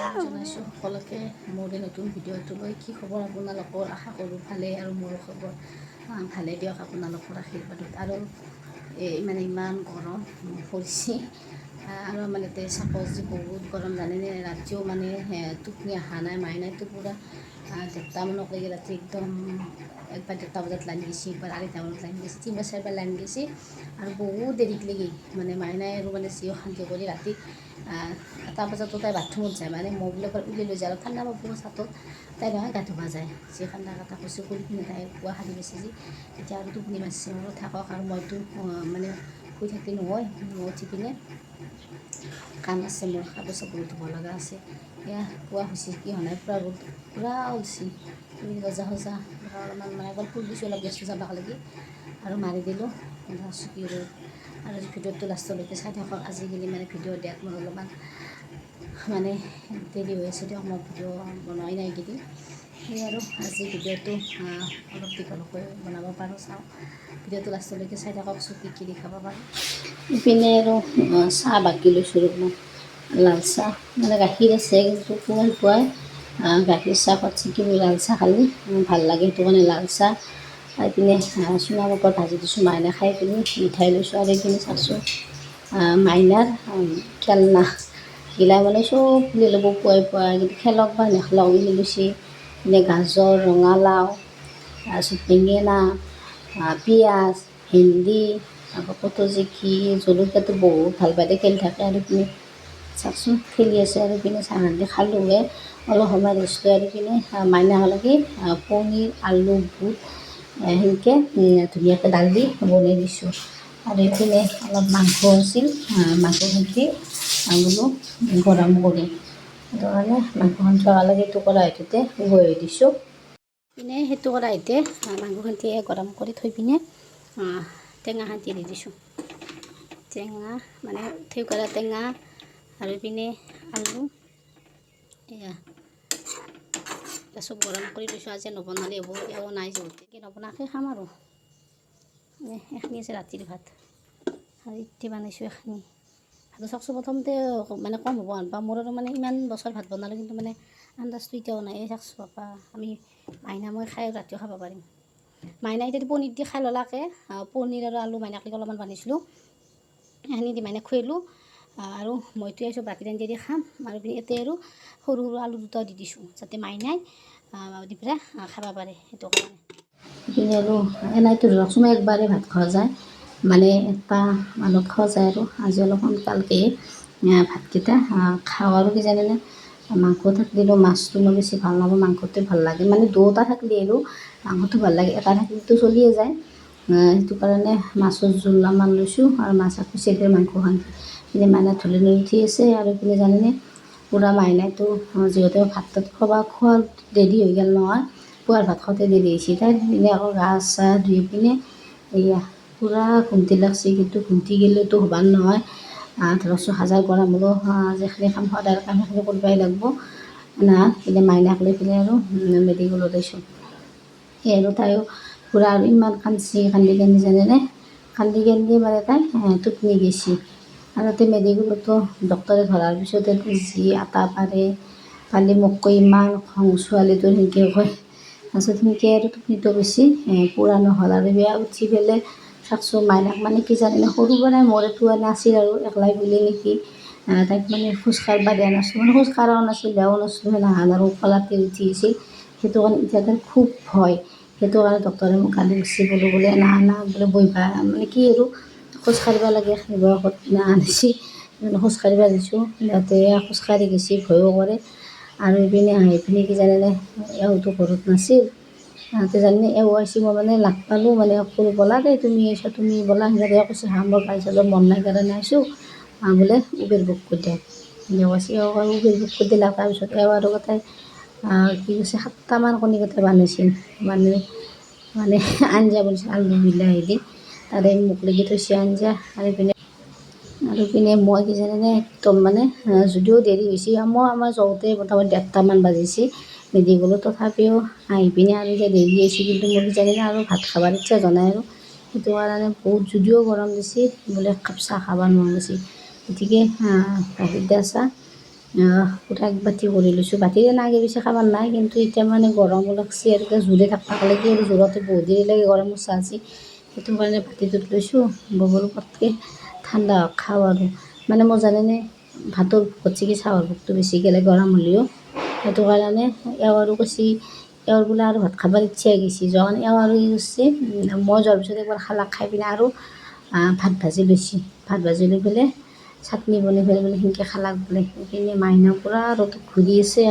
জনাইছোঁ সকলোকে মোৰ এই নতুন ভিডিঅ'টোলৈ। কি খবৰ আপোনালোকৰ? আশা কৰোঁ ভালেই, আৰু মোৰ খবৰ ভালেই দিয়ক আপোনালোকৰ আশীৰ্বাদত। আৰু ইমান গৰম পৰিছে, আৰু আমাৰ ইয়াতে চাপজ বহুত গৰম জানেনে। ৰাতিও মানে টোপনি অহা নাই, মাইনাইতো পূৰা 1:30মানক লাগি ৰাতি একদম একবাৰ 1:30 বজাত লাইন গৈছে, একবাৰ 2:30মানত লাইন গৈছে, 3-4বাৰ লাইন গৈছে, আৰু বহুত দেৰিক লাগি মানে মাইনাই আৰু মানে যি অশান্তি কৰি ৰাতি এটা বজাতো তাই বাথৰুমত যায়, মানে মোবাইলৰ উলিয়াই লৈ যায়, আৰু ঠাণ্ডা পাব চাটত তাই নহয় গা ধুবা যায়। যি ঠাণ্ডা কথা কৈছোঁ কৰি কিনে তাই পুৱা সাৰি বেছি যি এতিয়া আৰু টোপনি মাৰিছে। মোৰো থাকক, আৰু মইতো মানে শুই থাকিলে নহয়, মই উঠি পিনে কাম আছে, মোৰ কাপোৰ চাপোৰ ধুব লগা আছে। এয়া পুৱা হৈছে, কি হোৱা নাই, পূৰা ৰ'দ পূৰা ওলছি, গজা সজা অলপমান মানে অকল ফুল দিছোঁ অলপ গেছটো যাবাক লাগি, আৰু মাৰি দিলোঁ চুকি ৰ'দ। আৰু ভিডিঅ'টো লাষ্টলৈকে চাই থাকক। আজিকালি মানে ভিডিঅ' দিয়াত মোৰ অলপমান মানে দেৰি হৈ আছে দিয়ক, মই ভিডিঅ' বনোৱাই নাই এইকেইদিন। সেই আৰু আজি ভিডিঅ'টো অলপ দীঘলকৈ বনাব পাৰোঁ, চাওঁ। ভিডিঅ'টো লাষ্টলৈকে চাই থাকক, চুকি কি দেখাব পাৰোঁ। ইপিনে আৰু চাহ বাকি লৈছোঁ অলপমান, লাল চাহ, মানে গাখীৰ আছে কিন্তু পুৱাই গাখীৰ চাহ খোৱাতছে কি লাল চাহ খালি ভাল লাগে, সেইটো কাৰণে লাল চাহ। খাই পিনে চুঙা পাপৰ ভাজি দিছোঁ, মাইনা খাই পিনি মিঠাই লৈছোঁ। আৰু এইপিনে চাইছোঁ মাইনাৰ খেলনা গিলা মানে চব খুলি ল'ব পুৱাই কিন্তু খেলক বা নেখেলক উলি লৈছে। এনে গাজৰ, ৰঙালাও, তাৰপিছত বেঙেনা, পিঁয়াজ, ভেন্দি, আকৌ কতো যে কি জলকীয়াটো বহুত ভাল পায়, খেলি থাকে। আৰু পিনে চাওকচোন খেলি আছে, আৰু পিনে চাহ ৰান্ধি খালোঁহে, অলপ সময় ৰেষ্ট লৈ। আৰু পিনে মাইনা হ'লে পনীৰ, আলু, বুট সেনেকৈ ধুনীয়াকৈ দালি বনাই দিছোঁ। আৰু এইপিনে অলপ মাংস আছিল, মাংসখিনি বোলো গৰম কৰিম, সেইটো কাৰণে মাংসখন থোৱালৈকে সেইটো কেৰাহীটোতে বহাই দিছোঁ। পিনে সেইটো কেৰাহীতে মাংসখিনি গৰম কৰি থৈ পিনে টেঙা খাটি দি দিছোঁ। টেঙা মানে থেউকাৰা টেঙা, আৰু পিনে আলু, এয়া চব গৰম কৰি দিছোঁ। আজি নবনালে হ'ব, এও নাই যিহেতু নবনাকৈ খাম। আৰু এইখিনি আছে ৰাতিৰ ভাত, আৰু এতিয়া বনাইছোঁ এইখিনি ভাত। চাওকচোন প্ৰথমতে মানে কম হ'ব বা মোৰ আৰু মানে ইমান বছৰ ভাত বনালোঁ, কিন্তু মানে আন্দাজটো এতিয়াও নাই। এই চাওকচোন বাপা, আমি মাইনা মই খাই ৰাতিও খাব পাৰিম। মাইনা এতিয়া পনীৰ দি খাই ল'লাকে, পনীৰ আৰু আলু মাইনাক অলপমান বান্ধিছিলোঁ, সেইখিনি দি মাইনাক খুৱালোঁ। আৰু মইতো এই চব ৰাতি দি খাম। আৰু ইয়াতে আৰু সৰু সৰু আলু দুটাও দি দিছোঁ, যাতে মাইনাই দি পেলাই খাব পাৰে, সেইটো কাৰণে। সেইখিনি আৰু এনেইতো ধৰকচোন একবাৰেই ভাত খোৱা যায়, মানে এটা মানুহত খোৱা যায়। আৰু আজি অলপ সোনকালকৈ ভাতকেইটা খাওঁ। আৰু কি জানেনে, মাংস থাকিলেও মাছটো মই বেছি ভাল নাপাওঁ, মাংসটোৱে ভাল লাগে। মানে দুটা থাকিলে আৰু মাংসটো ভাল লাগে, এটা থাকিলেতো চলিয়ে যায়। সেইটো কাৰণে মাছৰ জোল অলপমান লৈছোঁ, আৰু মাছ পিছে মাংসখন পিনে মাইনা ধুলি লৈ উঠি আছে। আৰু পিনে জানেনে, পূৰা মাইনাইতো যিহেতু ভাত তাত খোৱা দেৰি হৈ গ'ল নহয়, পুৱাৰ ভাত খাওঁতে দেৰি হৈছে তাই। পিনে আকৌ গা চা ধুই পিনে এয়া পূৰা ঘুমটি লাগছে, কিন্তু ঘুমটি গ'লেওতো হ'বাৰ নহয়। ধৰকচোন হাজাৰ গৰম হ'লেও যিখিনি কাম সদায় কাম সেইখিনি কৰিবই লাগিব না। পিনে মাইনাক লৈ পিনে আৰু মেডিকেলত গৈছোঁ। সেই আৰু তাইও পূৰা আৰু ইমান কান্দি কান্দি জানেনে, কান্দি মানে তাই টোপনি গৈছে। আৰু তাই মেডিকেলতো ডক্টৰে ধৰাৰ পিছতে যি আটা পালি মোক কৈ ইমান খং, ছোৱালীটোৰ সেনেকৈ কয়। তাৰপিছত সেনেকৈ আৰু টোপনিটো বেছি পূৰা নহ'ল। আৰু বেয়া উঠি পেলাই চাওকচোন মাইনাক মানে কি জানেনে, সৰুৰ পৰাই মোৰ এইটো নাছিল, আৰু একলাই বুলি নেকি তাইক মানে খোজ কাঢ়িব দিয়া নাছিলোঁ, মানে খোজ কাঢ়াও নাছিল, বেয়াও নাছিলোঁ, নাহান আৰু ওপৰতে উঠি আছিল। সেইটো কাৰণে এতিয়া তাইৰ খুব ভয়। সেইটো কাৰণে ডক্টৰে মোক গালি দিছে, বোলে না বোলে বহিবা, মানে কি আৰু খোজ কাঢ়িব লাগে, বয়সত আনিছে খোজ কাঢ়িব দিছোঁ। সিহঁতে খোজকাঢ়ি গৈছে, ভয়ো কৰে। আৰু এইপিনে আহি পিনে কি জানেনে, এওঁতো ঘৰত নাছিল। সিহঁতে জানেনে, এও আহিছে, মই মানে লাগ পালোঁ, মানে ক'লো ব'লা দেই তুমি আহিছা, তুমি ব'লা। সিহঁতে কৈছে মোৰ গাড়ী চলাব মন নাই কাৰণে আহিছোঁ, বোলে উবেৰ বুক কৰি দিয়া। এও কৈছে, এও উবেৰ বুক কৰি দিলা। তাৰপিছত এও আৰু গোটাই কি কৈছে 7টামান কণী গোটাই বান্ধিছিল, মানে আঞ্জা বনাইছিল আলু বিলাহী দি, তাৰে মোক লাগি থৈছে আঞ্জা। আৰু পিনে মই কি জানেনে, একদম মানে যদিও দেৰি হৈছে, আমাৰ যাওঁতে মোটামুটি 1:30মান বাজিছে মেডিকেলত, তথাপিও আহি পিনে আৰু এতিয়া দেৰি হৈছে। কিন্তু মোৰ কি জানেনে, আৰু ভাত খাবৰ ইচ্ছা যোৱা নাই। আৰু সেইটো কাৰণে বহুত যদিও গৰম দিছে, বোলে একাপ চাহ খাব মন গৈছে, গতিকে গাখীৰ দিয়া চাহ পুৰা এক বাতি কৰি লৈছোঁ। বাতিৰে নাগে পিছে খাবাৰ নাই, কিন্তু এতিয়া মানে গৰমো লাগছে আৰু জোৰে থাকবা লাগে আৰু জোৰতে বহুত দেৰি লাগে গৰম মছলা আজি, সেইটো কাৰণে বাতিটোত লৈছোঁ। ববল পটকৈ ঠাণ্ডা হওক খাওঁ আৰু মানে মোৰ জানেনে ভাতৰ ভোগতছে চাহৰ ভোগটো বেছিকৈ লাগে গৰম হ'লেও, সেইটো কাৰণে এওঁ আৰু কৈছে এওঁৰ বোলে আৰু ভাত খাবাৰ ইচ্ছা গৈছে। যোৱা কাৰণে এওঁ আৰু কি কৰিছে, মই যোৱাৰ পিছত একবাৰ খালাক, খাই পিনে আৰু ভাত ভাজি লৈছে। ভাত ভাজি লৈ পেলাই চাটনি বনাই পেলাই বোলে সেনেকৈ খালাক বোলে। সেইখিনি মাইনা পূৰা ৰ'দত ঘূৰি আছে।